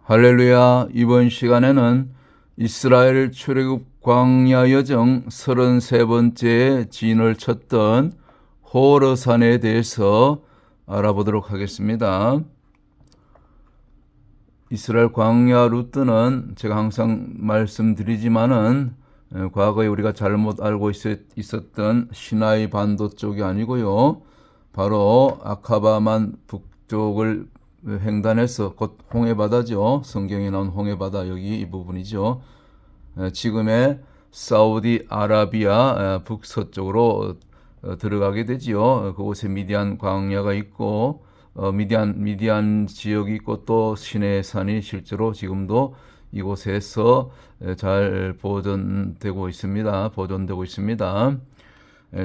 할렐루야. 이번 시간에는 이스라엘 출애굽 광야 여정 33번째 진을 쳤던 호르산에 대해서 알아보도록 하겠습니다. 이스라엘 광야 루트는 제가 항상 말씀드리지만은 과거에 우리가 잘못 알고 있었던 시나이 반도 쪽이 아니고요. 바로 아카바만 북쪽을 횡단해서 곧 홍해바다죠. 성경에 나온 홍해바다 여기 이 부분이죠. 지금의 사우디아라비아 북서쪽으로 들어가게 되지요. 그곳에 미디안 광야가 있고 미디안 지역이 있고 또 시내산이 실제로 지금도 이곳에서 잘 보존되고 있습니다.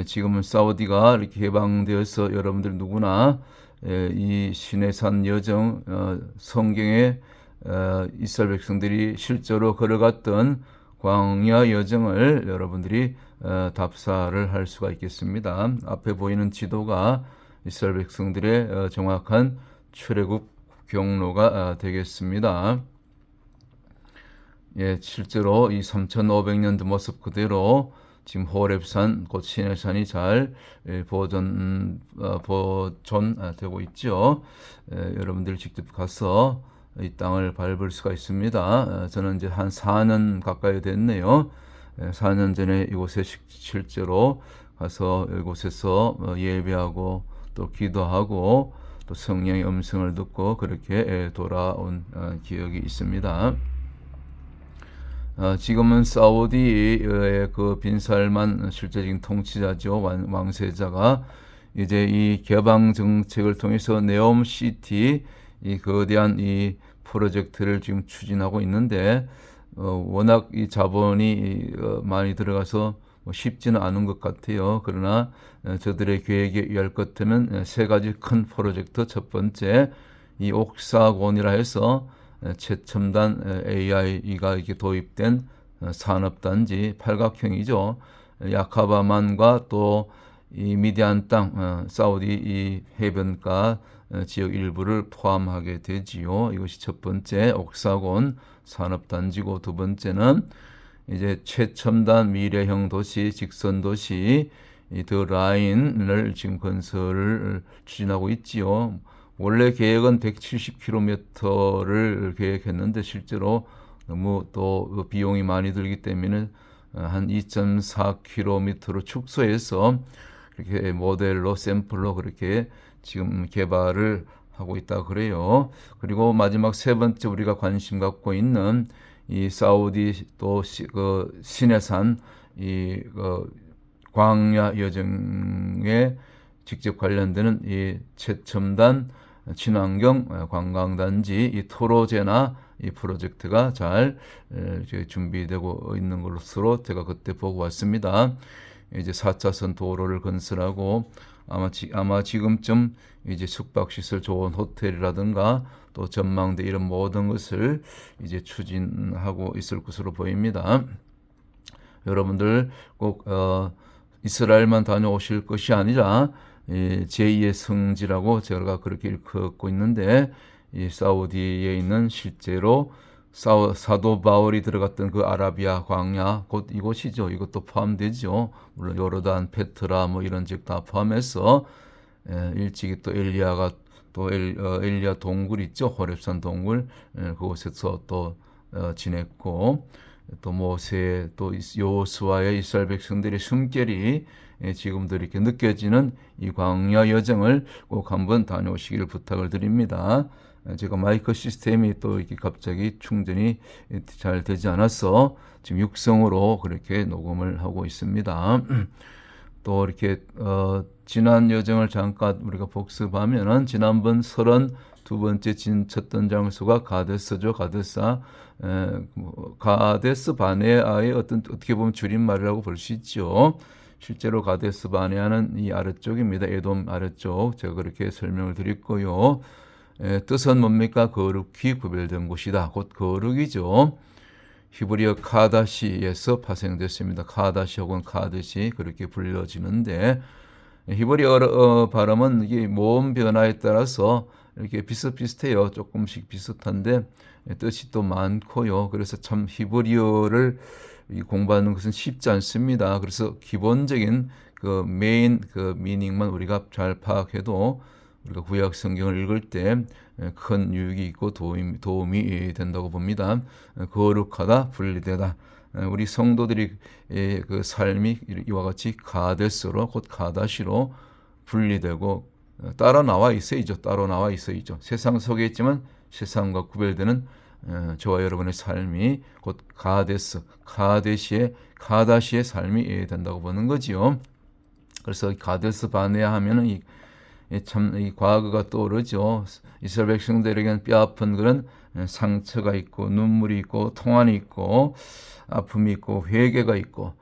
지금은 사우디가 이렇게 개방되어서 여러분들 누구나 이 시내산 여정 성경에 이스라엘 백성들이 실제로 걸어갔던 광야 여정을 여러분들이 답사를 할 수가 있겠습니다. 앞에 보이는 지도가 이스라엘 백성들의 정확한 출애굽 경로가 되겠습니다. 예, 실제로 이 3,500년 전 모습 그대로 지금 호렙산, 곧 시내산이 잘 보존되고 있죠. 여러분들 직접 가서 이 땅을 밟을 수가 있습니다. 저는 이제 한 4년 가까이 됐네요. 4년 전에 이곳에 실제로 가서 이곳에서 예배하고 또 기도하고 또 성령의 음성을 듣고 그렇게 돌아온 기억이 있습니다. 지금은 사우디의 그 빈살만 실제적인 통치자죠. 왕세자가 이제 이 개방 정책을 통해서 네옴시티 이 거대한 이 프로젝트를 지금 추진하고 있는데 워낙 이 자본이 많이 들어가서 쉽지는 않은 것 같아요. 그러나 저들의 계획에 의할 것 같으면 세 가지 큰 프로젝트. 첫 번째, 이 옥사곤이라 해서 최첨단 AI가 이렇게 도입된 산업단지 팔각형이죠. 야카바만과 또 이 미디안 땅, 사우디 이 해변가 지역 일부를 포함하게 되지요. 이것이 첫 번째 옥사곤 산업단지고, 두 번째는 이제 최첨단 미래형 도시, 직선 도시 더 라인을 지금 건설을 추진하고 있지요. 원래 계획은 170km를 계획했는데 실제로 너무 또 비용이 많이 들기 때문에 한 2.4km로 축소해서 이렇게 모델로 샘플로 그렇게 지금 개발을 하고 있다 그래요. 그리고 마지막 세 번째 우리가 관심 갖고 있는 이 사우디 또 시내산 이 광야 여정에 직접 관련되는 이 최첨단 친환경 관광단지 이 토로제나 이 프로젝트가 잘 준비되고 있는 것으로 제가 그때 보고 왔습니다. 이제 4차선 도로를 건설하고 아마 지금쯤 이제 숙박시설 좋은 호텔이라든가 또 전망대 이런 모든 것을 이제 추진하고 있을 것으로 보입니다. 여러분들 꼭 이스라엘만 다녀오실 것이 아니라 제2의 성지라고 제가 그렇게 일컫고 있는데 이 사우디에 있는 실제로 사도 바울이 들어갔던 그 아라비아 광야 곧 이곳이죠. 이것도 포함되죠. 물론 요르단, 페트라 뭐 이런 지역 다 포함해서 일찍이 또 엘리야가 또 엘리야 동굴 있죠. 호렙산 동굴 그곳에서 또 지냈고 또 모세 또 여호수아의 이스라엘 백성들의 숨결이 지금도 이렇게 느껴지는 이 광야 여정을 꼭 한번 다녀오시기를 부탁을 드립니다. 제가 마이크 시스템이 또 이렇게 갑자기 충전이 잘 되지 않아서 지금 육성으로 그렇게 녹음을 하고 있습니다. 또 이렇게 지난 여정을 잠깐 우리가 복습하면은 지난번 32번째 진 쳤던 장소가 가데스죠. 가데스 바네아의 어떻게 보면 줄임말이라고 볼 수 있죠. 실제로 가데스 바네아는 이 아래쪽입니다. 에돔 아래쪽. 제가 그렇게 설명을 드렸고요. 뜻은 뭡니까? 거룩히 구별된 곳이다. 곧 거룩이죠. 히브리어 카다시에서 파생됐습니다. 카다시 혹은 카드시 그렇게 불려지는데 히브리어 발음은 이게 모음 변화에 따라서 이렇게 비슷비슷해요. 조금씩 비슷한데 뜻이 또 많고요. 그래서 참 히브리어를 공부하는 것은 쉽지 않습니다. 그래서 기본적인 그 메인 그 미닝만 우리가 잘 파악해도 우리가 구약 성경을 읽을 때 큰 유익이 있고 도움이 된다고 봅니다. 거룩하다, 분리되다. 우리 성도들이 그 삶이 이와 같이 가데스로 곧 가다시로 분리되고 따로 나와 있어야죠. 따로 나와 있어야죠. 세상 속에 있지만 세상과 구별되는 저와 여러분의 삶이 곧 가다시의 삶이 된다고 보는 거지요. 그래서 가데스 바네아 하면은 이 과거가 떠오르죠. 이스라엘 백성들에게는 뼈아픈 그런 상처가 있고 눈물이 있고 통환이 있고 아픔이 있고 회개가 있고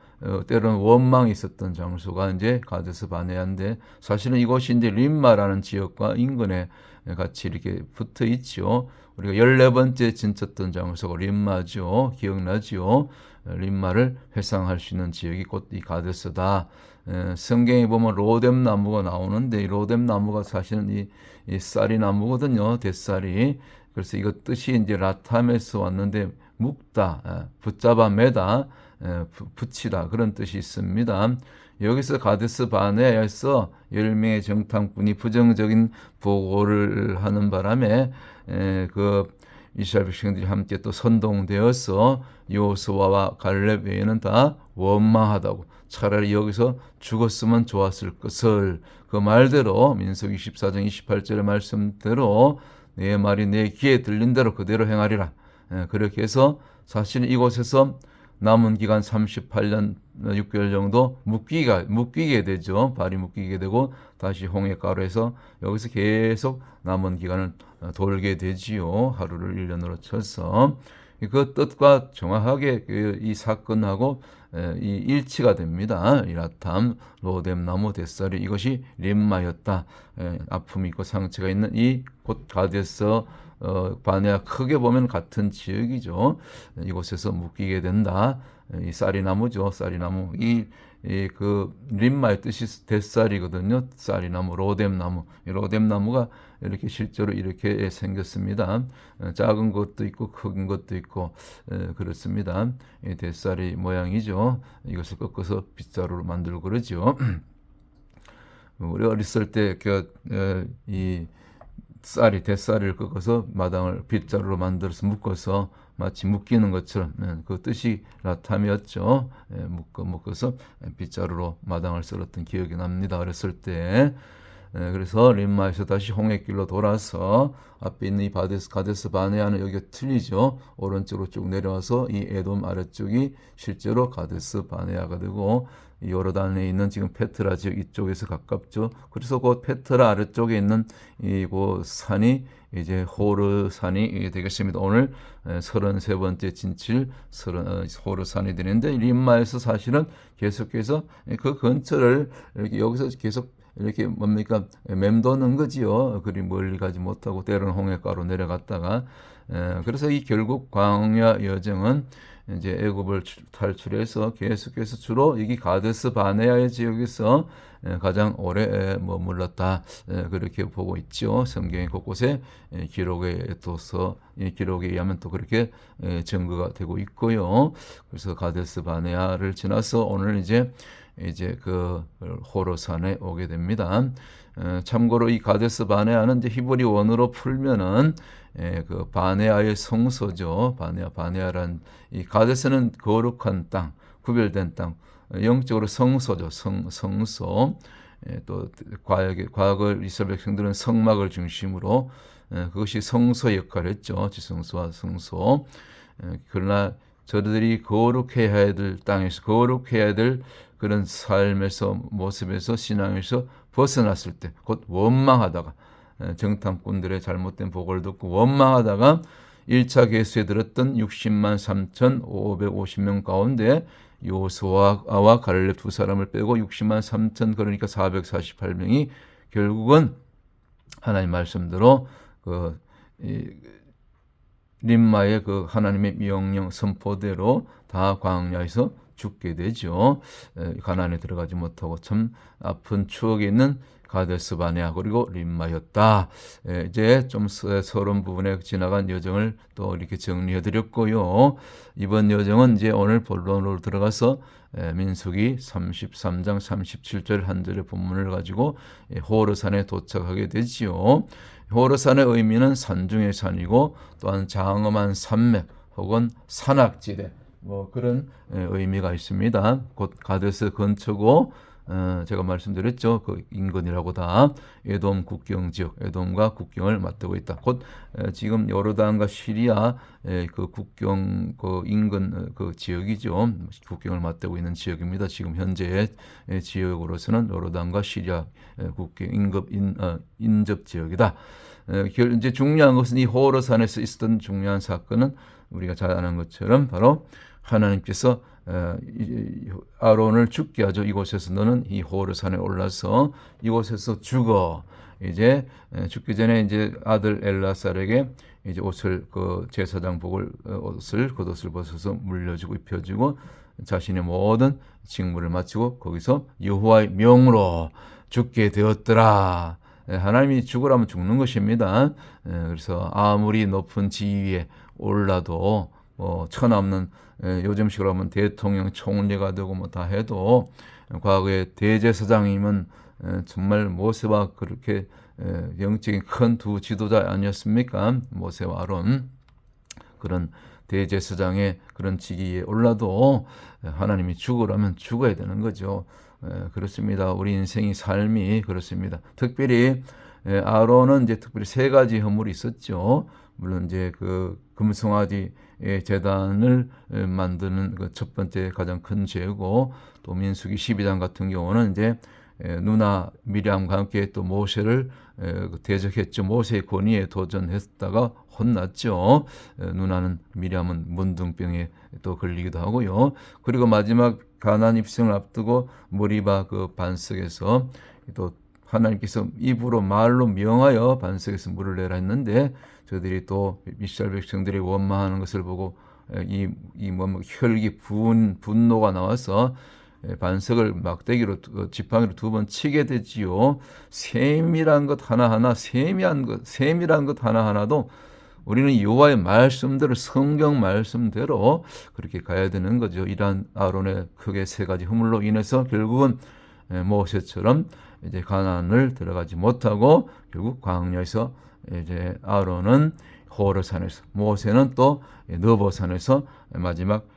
때로는 원망이 있었던 장소가 이제 가데스 바네아인데 사실은 이곳이 이제 림마라는 지역과 인근에 같이 이렇게 붙어 있죠. 우리가 14번째 진쳤던 장소가 림마죠. 기억나죠? 림마를 회상할 수 있는 지역이 곧 이 가데스다. 성경에 보면 로뎀 나무가 나오는데 이 로뎀 나무가 사실은 이 쌀이 나무거든요. 대쌀이. 그래서 이거 뜻이 이제 라탐에서 왔는데 묶다, 붙잡아 매다, 붙이다 그런 뜻이 있습니다. 여기서 가데스 바네아에서 10명의 정탐꾼이 부정적인 보고를 하는 바람에 그 이스라엘 백성들이 함께 또 선동되어서 여호수아와 갈렙 외에는 다 원망하다고 차라리 여기서 죽었으면 좋았을 것을 그 말대로 민수기 24장 28절의 말씀대로 내 말이 내 귀에 들린 대로 그대로 행하리라. 그렇게 해서 사실 이곳에서 남은 기간 38년 6개월 정도 묶이게 되죠. 발이 묶이게 되고 다시 홍해가루에서 여기서 계속 남은 기간을 돌게 되지요. 하루를 1년으로 쳐서 그 뜻과 정확하게 이 사건하고 이 일치가 됩니다. 이 라탐, 로뎀 나무, 뱃살이 이것이 림마였다. 아픔이 있고 상처가 있는 이 곧 가데스 바네아 크게 보면 같은 지역이죠. 이곳에서 묶이게 된다. 이 쌀이나무죠. 쌀이나무. 그 림마의 뜻이 뱃살이거든요. 쌀이나무, 로뎀나무. 이 로뎀나무가 이렇게 실제로 이렇게 생겼습니다. 작은 것도 있고 큰 것도 있고 그렇습니다. 이 뱃살이 모양이죠. 이것을 꺾어서 빗자루로 만들고 그러죠. 우리 어렸을 때 이 뱃살을 꺾어서 마당을 빗자루로 만들어서 묶어서 마치 묶이는 것처럼 그 뜻이 라탐이었죠. 묶어서 빗자루로 마당을 썰었던 기억이 납니다. 어렸을 때. 그래서 림마에서 다시 홍해길로 돌아서 앞에 있는 이 가데스 바네아는 여기가 틀리죠. 오른쪽으로 쭉 내려와서 이 에돔 아래쪽이 실제로 가데스 바네아가 되고 이 요르단에 있는 지금 페트라 지역 이쪽에서 가깝죠. 그래서 그 페트라 아래쪽에 있는 이곳 산이 이제 호르산이 되겠습니다. 오늘 33번째 진칠 호르산이 되는데 림마에서 사실은 계속해서 그 근처를 이렇게 여기서 계속 이렇게 뭡니까 맴도는 거지요. 그리 멀리 가지 못하고 때로는 홍해가로 내려갔다가 그래서 이 결국 광야 여정은 이제 애굽을 탈출해서 계속해서 주로 여기 가데스 바네아의 지역에서 가장 오래 머물렀다. 그렇게 보고 있죠. 성경의 곳곳에 기록에 둬서 이 기록에 의하면 또 그렇게 증거가 되고 있고요. 그래서 가데스 바네아를 지나서 오늘 이제 그 호르산에 오게 됩니다. 참고로 이 가데스 바네아는 이제 히브리 원어로 풀면은 그 바네아의 성소죠. 바네아란 이 가데스는 거룩한 땅, 구별된 땅, 영적으로 성소죠. 성소. 또 과거 이스라엘 백성들은 성막을 중심으로 그것이 성소 역할을 했죠. 지성소와 성소. 그러나 저들이 거룩해야 될 땅에서 거룩해야 될 그런 삶에서 모습에서 신앙에서 벗어났을 때 곧 원망하다가 정탐꾼들의 잘못된 보고를 듣고 원망하다가 1차 계수에 들었던 60만 3,550명 가운데 요수아와 갈렙 두 사람을 빼고 60만 3천 그러니까 448명이 결국은 하나님 말씀대로 림마의 그 하나님의 명령 선포대로 다 광야에서 죽게 되죠. 가나안에 들어가지 못하고 참 아픈 추억이 있는 가데스 바네아 그리고 림마였다. 이제 좀 서론 부분에 지나간 여정을 또 이렇게 정리해 드렸고요. 이번 여정은 이제 오늘 본론으로 들어가서 민수기 33장 37절 한 절의 본문을 가지고 호르산에 도착하게 되지요. 호르산의 의미는 산중의 산이고 또한 장엄한 산맥 혹은 산악지대 뭐 그런 의미가 있습니다. 곧 가데스 근처고 제가 말씀드렸죠. 그 인근이라고 다 에돔 국경 지역, 에돔과 국경을 맞대고 있다. 곧 지금 요르단과 시리아 그 국경 그 인근 그 지역이죠. 국경을 맞대고 있는 지역입니다. 지금 현재의 지역으로서는 요르단과 시리아 국경 인접 지역이다. 이제 중요한 것은 이 호르산에서 있었던 중요한 사건은 우리가 잘 아는 것처럼 바로 하나님께서 아론을 죽게 하죠. 이곳에서 너는 이 호르산에 올라서 이곳에서 죽어. 이제 죽기 전에 이제 아들 엘라살에게 이제 옷을 그 제사장복을 옷을 겉옷을 벗어서 물려주고 입혀주고 자신의 모든 직무를 마치고 거기서 여호와의 명으로 죽게 되었더라. 하나님이 죽으라면 죽는 것입니다. 그래서 아무리 높은 지위에 올라도 천없는 요즘식으로 하면 대통령 총리가 되고 뭐 다 해도 과거에 대제사장이면 정말 모세와 그렇게 영적인 큰 두 지도자 아니었습니까? 모세와 아론 그런 대제사장의 그런 직위에 올라도 하나님이 죽으라면 죽어야 되는 거죠. 그렇습니다. 우리 인생이 삶이 그렇습니다. 특별히 아론은 이제 특별히 세 가지 허물이 있었죠. 물론 이제 그 금송아지 제단을 만드는 그 첫 번째 가장 큰 죄고 또 민수기 12장 같은 경우는 이제 누나 미리암과 함께 또 모세를 대적했죠. 모세의 권위에 도전했다가 혼났죠. 누나는 미리암은 문둥병에 또 걸리기도 하고요. 그리고 마지막 가나안 입성을 앞두고 모리바 그 반석에서 또 하나님께서 입으로 말로 명하여 반석에서 물을 내라 했는데 저들이 또 이스라엘 백성들이 원망하는 것을 보고 이 혈기 분노가 나와서 반석을 막대기로 지팡이로 두 번 치게 되지요. 세밀한 것 하나하나 세밀한 것 하나하나도 우리는 여호와의 말씀대로 성경 말씀대로 그렇게 가야 되는 거죠. 이러한 아론의 크게 세 가지 허물로 인해서 결국은 모세처럼 이제 가나안을 들어가지 못하고 결국 광야에서 이제 아론은 호르산에서 모세는 또 느보산에서 마지막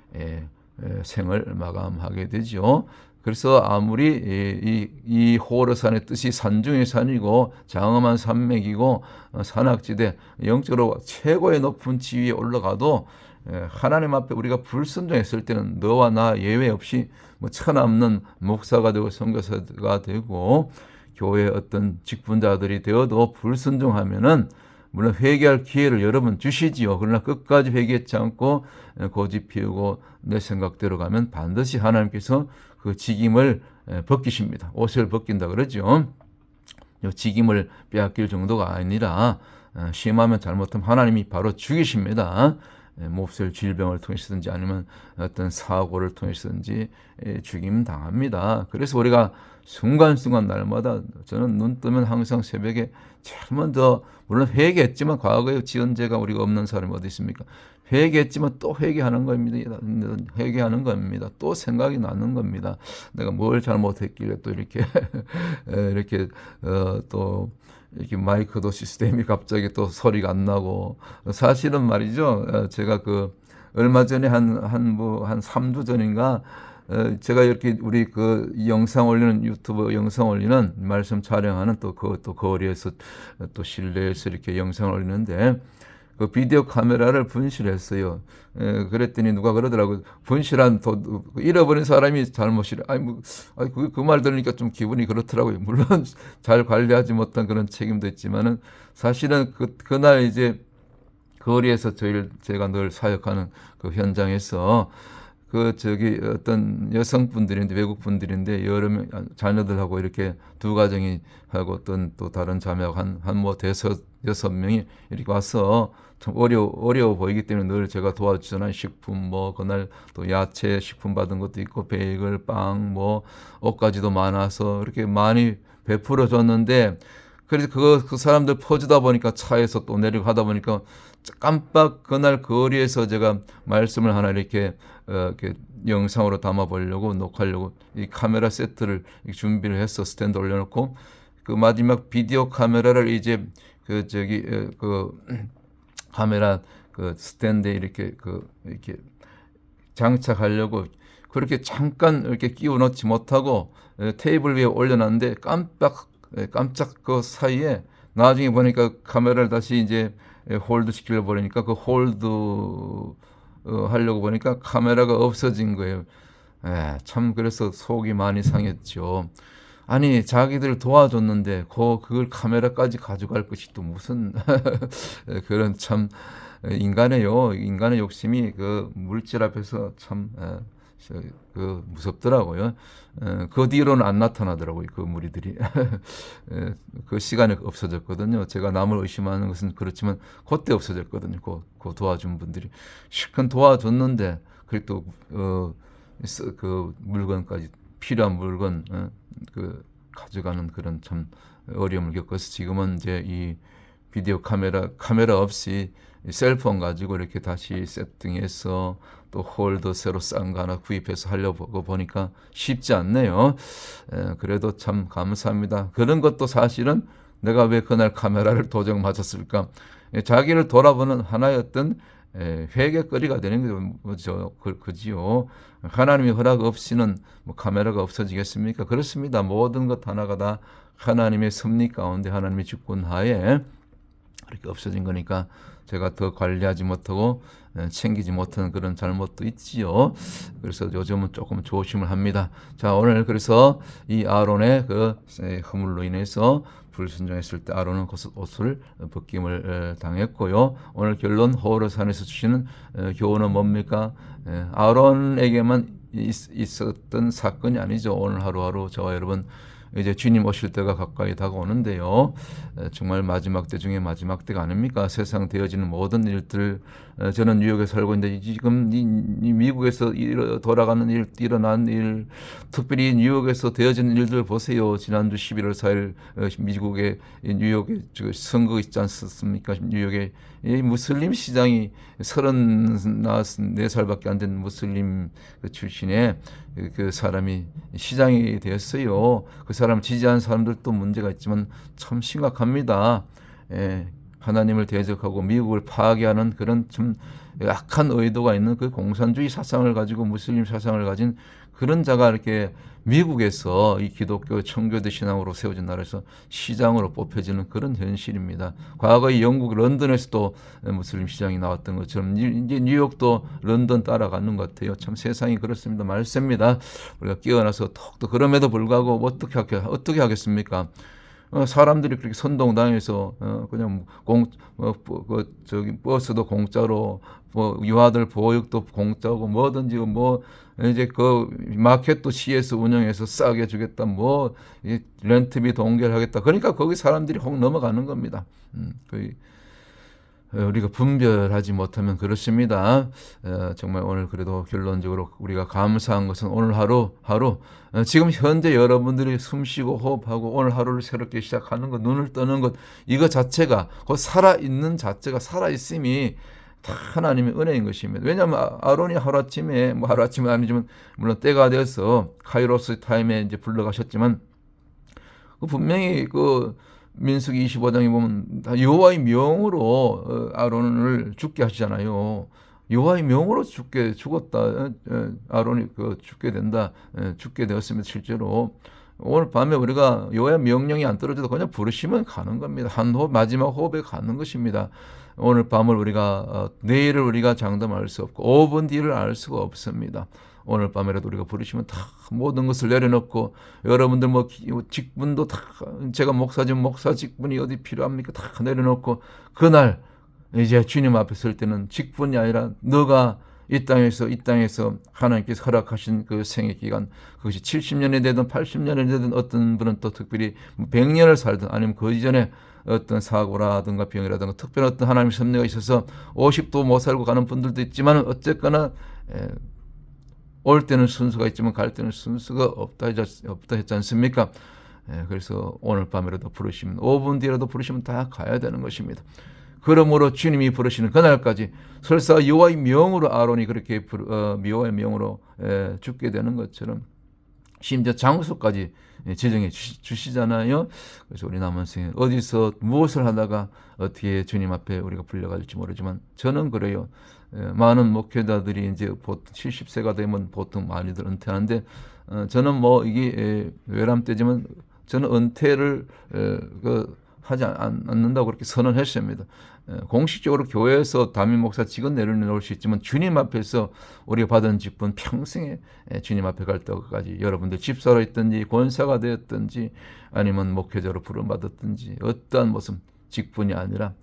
생을 마감하게 되죠. 그래서 아무리 이 호르산의 뜻이 산중의 산이고 장엄한 산맥이고 산악지대 영적으로 최고의 높은 지위에 올라가도 하나님 앞에 우리가 불순종했을 때는 너와 나 예외 없이 뭐 천없는 목사가 되고 선교사가 되고 교회의 어떤 직분자들이 되어도 불순종하면은 물론 회개할 기회를 여러 번 주시지요. 그러나 끝까지 회개하지 않고 고집 피우고 내 생각대로 가면 반드시 하나님께서 그 직임을 벗기십니다. 옷을 벗긴다 그러죠. 직임을 빼앗길 정도가 아니라 심하면 잘못하면 하나님이 바로 죽이십니다. 몹쓸 질병을 통해서든지 아니면 어떤 사고를 통해서든지 죽임 당합니다. 그래서 우리가 순간순간 날마다 저는 눈 뜨면 항상 새벽에 제일 먼저 물론 회개했지만 과거에 지은 죄가 우리가 없는 사람이 어디 있습니까? 회개했지만 또 회개하는 겁니다. 회개하는 겁니다. 또 생각이 나는 겁니다. 내가 뭘 잘못했길래 또 이렇게 이렇게 또 이렇게 마이크도 시스템이 갑자기 또 소리가 안 나고 사실은 말이죠. 제가 그 얼마 전에 한 3주 전인가 제가 이렇게 우리 그 영상 올리는 유튜브 영상 올리는 말씀 촬영하는 또 거리에서 또 실내에서 이렇게 영상을 올리는데 그 비디오 카메라를 분실했어요. 그랬더니 누가 그러더라고요. 분실한 잃어버린 사람이 잘못이래. 그 말 들으니까 좀 기분이 그렇더라고요. 물론 잘 관리하지 못한 그런 책임도 있지만은 사실은 그날 이제 거리에서 제가 늘 사역하는 그 현장에서 어떤 여성분들인데, 외국분들인데, 여러 명, 자녀들하고 이렇게 두 가정이 하고 어떤 또 다른 자매하고 한 뭐 대여섯 여섯 명이 이렇게 와서 참 어려워 보이기 때문에 늘 제가 도와주잖아요. 식품 뭐 그날 또 야채 식품 받은 것도 있고 베이글, 빵, 뭐 옷까지도 많아서 이렇게 많이 베풀어 줬는데, 그래서 그 사람들 퍼주다 보니까 차에서 또 내리고 하다 보니까 깜빡 그날 거리에서 제가 말씀을 하나 이렇게 영상으로 담아 보려고 녹화하려고 이 카메라 세트를 준비를 해서 스탠드 올려놓고, 그 마지막 비디오 카메라를 이제 그 카메라 그 스탠드에 이렇게 장착하려고 그렇게 잠깐 이렇게 끼워 넣지 못하고 테이블 위에 올려놨는데 깜짝 그 사이에 나중에 보니까 카메라를 다시 이제 홀드 시키려 보니까 그 홀드 하려고 보니까 카메라가 없어진 거예요. 참 그래서 속이 많이 상했죠. 아니 자기들 도와줬는데 그걸 카메라까지 가져갈 것이 또 무슨 그런 참 인간의 욕심이 그 물질 앞에서 참 무섭더라고요. 그 뒤로는 안 나타나더라고요. 그 무리들이. 그 시간에 없어졌거든요. 제가 남을 의심하는 것은 그렇지만 그때 없어졌거든요. 그 도와준 분들이 실컷 도와줬는데 그리고 또 그 물건까지 필요한 물건 가져가는 그런 참 어려움을 겪어서 지금은 이제 이 비디오 카메라 없이 셀폰 가지고 이렇게 다시 세팅해서 또 홀더 새로 싼 거 하나 구입해서 하려고 보니까 쉽지 않네요. 그래도 참 감사합니다. 그런 것도 사실은 내가 왜 그날 카메라를 도적 맞았을까? 자기를 돌아보는 하나의 어떤 회개거리가 되는 거죠. 그지요. 하나님의 허락 없이는 뭐 카메라가 없어지겠습니까? 그렇습니다. 모든 것 하나가 다 하나님의 섭리 가운데 하나님의 주권 하에 이렇게 없어진 거니까 제가 더 관리하지 못하고 챙기지 못하는 그런 잘못도 있지요. 그래서 요즘은 조금 조심을 합니다. 자, 오늘 그래서 이 아론의 그 허물로 인해서 불순종했을 때 아론은 옷을 벗김을 당했고요. 오늘 결론 호르산에서 주시는 교훈은 뭡니까? 아론에게만 있었던 사건이 아니죠. 오늘 하루하루 저와 여러분 이제 주님 오실 때가 가까이 다가오는데요. 정말 마지막 때 중에 마지막 때가 아닙니까? 세상 되어지는 모든 일들, 저는 뉴욕에 살고 있는데 지금 이 미국에서 돌아가는 일, 일어난 일, 특별히 뉴욕에서 되어지는 일들 보세요. 지난주 11월 4일 미국의 뉴욕에 선거 있지 않습니까? 뉴욕에 이 무슬림 시장이 34살밖에 안 된 무슬림 출신의 그 사람이 시장이 되었어요. 그 사람 지지한 사람들도 문제가 있지만 참 심각합니다. 하나님을 대적하고 미국을 파괴하는 그런 좀 약한 의도가 있는 그 공산주의 사상을 가지고 무슬림 사상을 가진 그런 자가 이렇게 미국에서 이 기독교 청교도 신앙으로 세워진 나라에서 시장으로 뽑혀지는 그런 현실입니다. 과거에 영국 런던에서도 무슬림 시장이 나왔던 것처럼 이제 뉴욕도 런던 따라가는 것 같아요. 참 세상이 그렇습니다. 말씀입니다. 우리가 깨어나서 톡톡 그럼에도 불구하고 어떻게 하겠습니까? 사람들이 그렇게 선동당해서 그냥 버스도 공짜로, 유아들 보육도 공짜고 뭐든지 이제 그 마켓도 시에서 운영해서 싸게 주겠다, 렌트비 동결하겠다. 그러니까 거기 사람들이 혹 넘어가는 겁니다. 우리가 분별하지 못하면 그렇습니다. 정말 오늘 그래도 결론적으로 우리가 감사한 것은 오늘 하루 지금 현재 여러분들이 숨쉬고 호흡하고 오늘 하루를 새롭게 시작하는 것, 눈을 뜨는 것, 이거 자체가 그 살아있는 자체가 살아있음이 다 하나님의 은혜인 것입니다. 왜냐하면 아론이 하루아침에 아니지만 물론 때가 되어서 카이로스 타임에 이제 불러가셨지만 분명히 민수기 25장에 보면 다 여호와의 명으로 아론을 죽게 하시잖아요. 여호와의 명으로 죽었다. 아론이 죽게 된다. 죽게 되었습니다. 실제로 오늘 밤에 우리가 여호와의 명령이 안 떨어져도 그냥 부르시면 가는 겁니다. 한 호흡, 마지막 호흡에 가는 것입니다. 오늘 밤을 우리가 내일을 우리가 장담할 수 없고 5분 뒤를 알 수가 없습니다. 오늘 밤에라도 우리가 부르시면 다 모든 것을 내려놓고, 여러분들 직분도 다, 제가 목사지만 목사 직분이 어디 필요합니까? 다 내려놓고 그날 이제 주님 앞에 설 때는 직분이 아니라 너가 이 땅에서 하나님께서 허락하신 그 생애 기간, 그것이 70년이 되든 80년이 되든 어떤 분은 또 특별히 100년을 살든 아니면 그 이전에 어떤 사고라든가 병이라든가 특별한 어떤 하나님의 섭리가 있어서 50도 못 살고 가는 분들도 있지만 어쨌거나 올 때는 순수가 있지만 갈 때는 순수가 없다 했지 않습니까? 그래서 오늘 밤이라도 부르시면 5분 뒤라도 부르시면 다 가야 되는 것입니다. 그러므로 주님이 부르시는 그날까지 설사 여호와의 명으로 아론이 그렇게 여호와의 명으로 죽게 되는 것처럼 심지어 장소까지 지정해 주시잖아요. 그래서 우리 남은 생에 어디서 무엇을 하다가 어떻게 주님 앞에 우리가 불려갈지 모르지만 저는 그래요. 많은 목회자들이 이제 보통 70세가 되면 보통 많이들 은퇴하는데 저는 뭐 이게 외람 때지만 저는 은퇴를 하지 않는다고 그렇게 선언했습니다. 공식적으로 교회에서 담임 목사직은 내려놓을 수 있지만 주님 앞에서 우리가 받은 직분 평생에 주님 앞에 갈 때까지 여러분들 집사로 있든지 권사가 되었든지 아니면 목회자로 부름받았든지 어떠한 무슨 직분이 아니라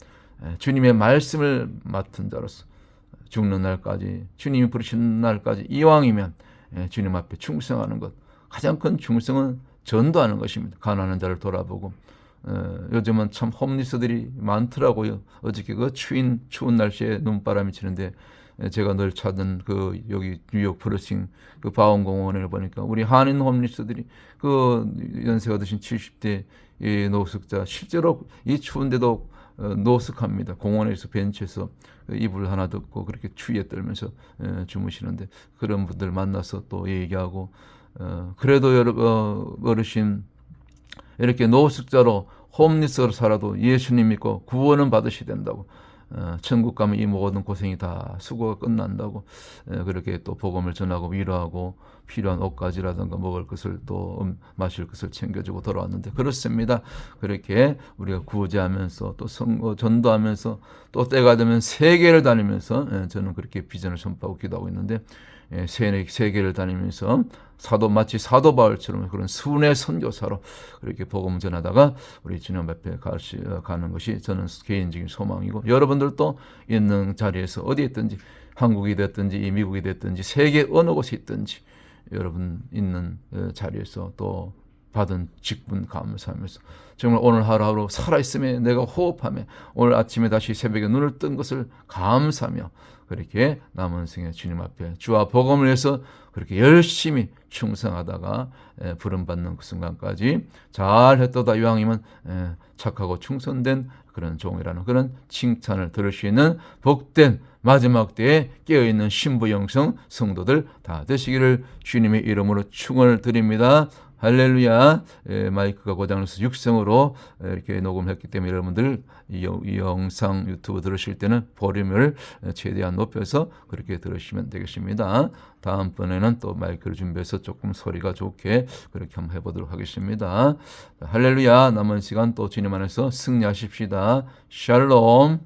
주님의 말씀을 맡은 자로서 죽는 날까지 주님이 부르시는 날까지 이왕이면 주님 앞에 충성하는 것, 가장 큰 충성은 전도하는 것입니다. 가난한 자를 돌아보고 요즘은 참 홈리스들이 많더라고요. 어저께 그 추운 날씨에 눈바람이 치는데 제가 늘 찾은 그 여기 뉴욕 브루싱 그 바운공원에 보니까 우리 한인 홈리스들이 그 연세가 드신 70대 이 노숙자 실제로 이 추운데도 노숙합니다. 공원에서 벤치에서 이불 하나 덮고 그렇게 추위에 떨면서 주무시는데 그런 분들 만나서 또 얘기하고 그래도 어르신 이렇게 노숙자로 홈리스로 살아도 예수님 믿고 구원은 받으셔야 된다고 천국 가면 이 모든 고생이 다 수고가 끝난다고 그렇게 또 복음을 전하고 위로하고 필요한 옷가지라든가 먹을 것을 또 마실 것을 챙겨주고 돌아왔는데 그렇습니다. 그렇게 우리가 구제하면서 또 전도하면서 또 때가 되면 세계를 다니면서 저는 그렇게 비전을 선포하고 기도하고 있는데 세계를 다니면서 마치 사도 바울처럼 그런 순회 선교사로 그렇게 복음 전하다가 우리 주님 앞에 가는 것이 저는 개인적인 소망이고 여러분들도 있는 자리에서 어디에 있든지 한국이 됐든지 미국이 됐든지 세계 어느 곳에 있든지 여러분 있는 자리에서 또 받은 직분 감사하면서 정말 오늘 하루하루 살아있음에 내가 호흡하며 오늘 아침에 다시 새벽에 눈을 뜬 것을 감사하며 그렇게 남은 생에 주님 앞에 주와 복음을 위해서 그렇게 열심히 충성하다가 부름받는 그 순간까지 잘했도다 이왕이면 착하고 충성된 그런 종이라는 그런 칭찬을 들을 수 있는 복된 마지막 때에 깨어있는 신부 영성 성도들 다 되시기를 주님의 이름으로 축원을 드립니다. 할렐루야. 마이크가 고장나서 육성으로 이렇게 녹음했기 때문에 여러분들 이 영상 유튜브 들으실 때는 볼륨을 최대한 높여서 그렇게 들으시면 되겠습니다. 다음번에는 또 마이크를 준비해서 조금 소리가 좋게 그렇게 한번 해보도록 하겠습니다. 할렐루야. 남은 시간 또 주님 안에서 승리하십시다. 샬롬.